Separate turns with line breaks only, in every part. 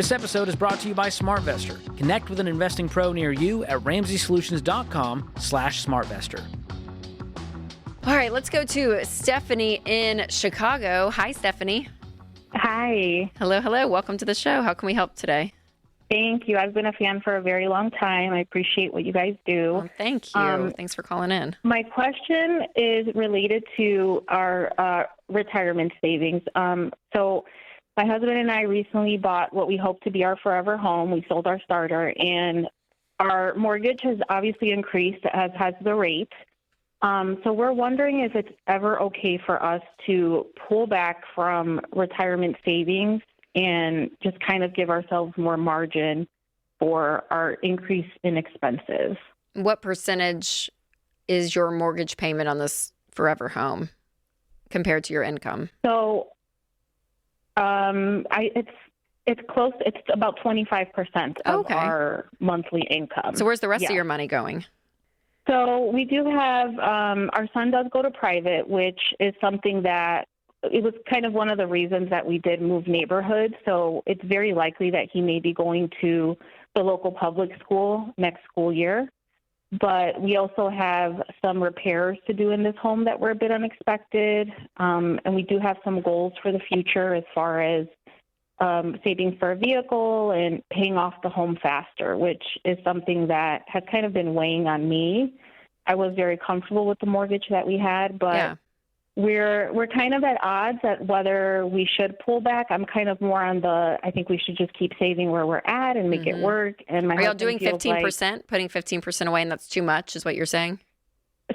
This episode is brought to you by SmartVestor. Connect with an investing pro near you at RamseySolutions.com/SmartVestor.
All right, let's go to Stephanie in Chicago. Hi, Stephanie.
Hi.
Hello. Welcome to the show. How can we help today?
Thank you. I've been a fan for a very long time. I appreciate what you guys do.
Well, thank you. Thanks for calling in.
My question is related to our retirement savings. So my husband and I recently bought what we hope to be our forever home. We sold our starter, and our mortgage has obviously increased, as has the rate. So we're wondering if it's ever okay for us to pull back from retirement savings and just kind of give ourselves more margin for our increase in expenses.
What percentage is your mortgage payment on this forever home compared to your income?
So it's close. It's about 25% of our monthly income.
So where's the rest of your money going?
So we do have, our son does go to private, which is something that it was kind of one of the reasons that we did move neighborhoods. So it's very likely that he may be going to the local public school next school year. But we also have some repairs to do in this home that were a bit unexpected. And we do have some goals for the future as far as saving for a vehicle and paying off the home faster, which is something that has kind of been weighing on me. I was very comfortable with the mortgage that we had, but we're kind of at odds at whether we should pull back. I'm kind of more on I think we should just keep saving where we're at and make it work. And
Are y'all doing 15%, putting 15% away, and that's too much, is what you're saying?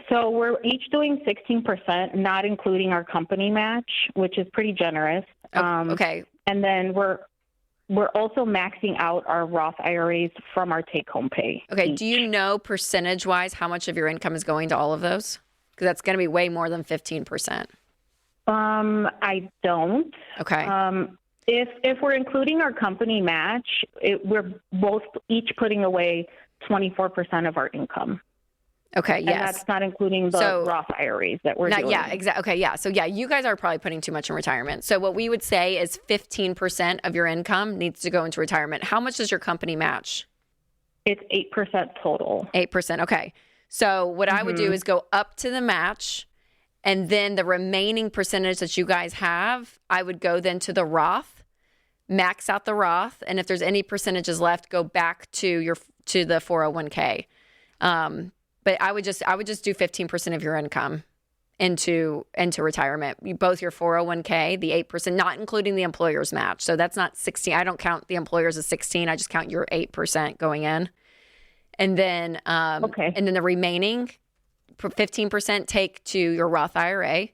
So we're each doing 16%, not including our company match, which is pretty generous.
Okay.
And then we're also maxing out our Roth IRAs from our take-home pay.
Okay.
Each.
Do you know percentage-wise how much of your income is going to all of those? Because that's going to be way more than 15%.
I don't.
Okay.
If we're including our company match, we're both each putting away 24% of our income.
Okay,
and
yes.
that's not including the Roth IRAs that we're doing.
Yeah, exactly. Okay, yeah. So, you guys are probably putting too much in retirement. So, what we would say is 15% of your income needs to go into retirement. How much does your company match?
It's 8% total.
8%, okay. So, what I would do is go up to the match, and then the remaining percentage that you guys have, I would go then to the Roth, max out the Roth, and if there's any percentages left, go back to the 401k. But I would just do 15% of your income into retirement. Both your 401k, the 8%, not including the employer's match. So that's not 16. I don't count the employer's as 16. I just count your 8% going in. And then and then the remaining 15% take to your Roth IRA.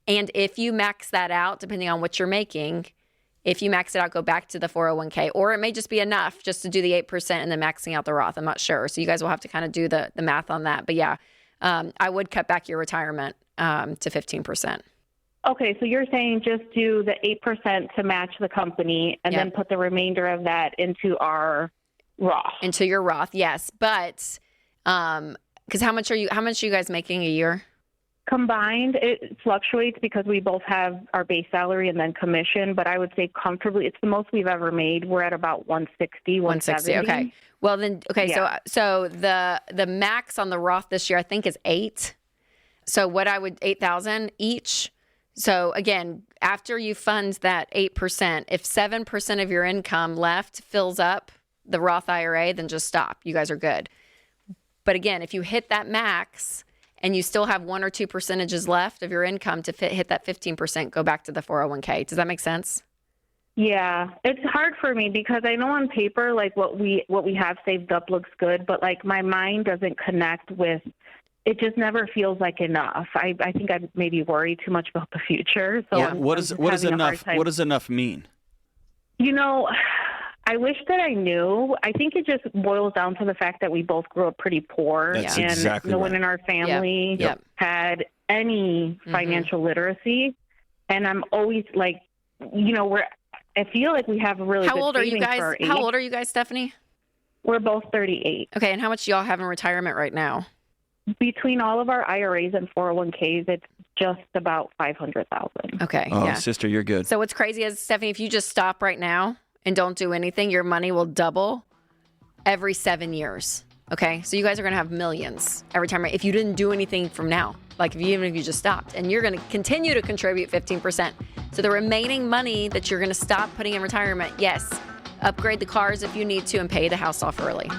And if you max that out, depending on what you're making, if you max it out, go back to the 401k, or it may just be enough just to do the 8% and then maxing out the Roth. I'm not sure. So you guys will have to kind of do the math on that. But I would cut back your retirement to 15%.
Okay, so you're saying just do the 8% to match the company and then put the remainder of that into our Roth.
Into your Roth, yes. But because how much are you guys making a year?
Combined, it fluctuates because we both have our base salary and then commission, but I would say comfortably, it's the most we've ever made. We're at about 160, 170.
Okay. Well then, so the max on the Roth this year, I think, is 8. So 8,000 each. So again, after you fund that 8%, if 7% of your income left fills up the Roth IRA, then just stop. You guys are good. But again, if you hit that max and you still have 1 or 2 percentages left of your income to hit that 15%, go back to the 401k. Does that make sense?
Yeah, it's hard for me because I know on paper, like what we have saved up looks good, but like my mind doesn't connect with, it just never feels like enough. I think I maybe worry too much about the future. So
what does enough? What does enough mean?
You know, I wish that I knew. I think it just boils down to the fact that we both grew up pretty poor.
That's
and
exactly
no one in our family had any financial literacy. And I'm always like, I feel like we have a really good savings for our age.
How old are you guys, Stephanie?
We're both 38.
Okay, and how much do y'all have in retirement right now?
Between all of our IRAs and 401ks, it's just about $500,000.
Okay.
Oh, sister, you're good.
So what's crazy is, Stephanie, if you just stop right now and don't do anything, your money will double every 7 years. Okay, so you guys are going to have millions every time if you didn't do anything from now. Like even if you just stopped, and you're going to continue to contribute 15%. So the remaining money that you're going to stop putting in retirement, yes, upgrade the cars if you need to and pay the house off early.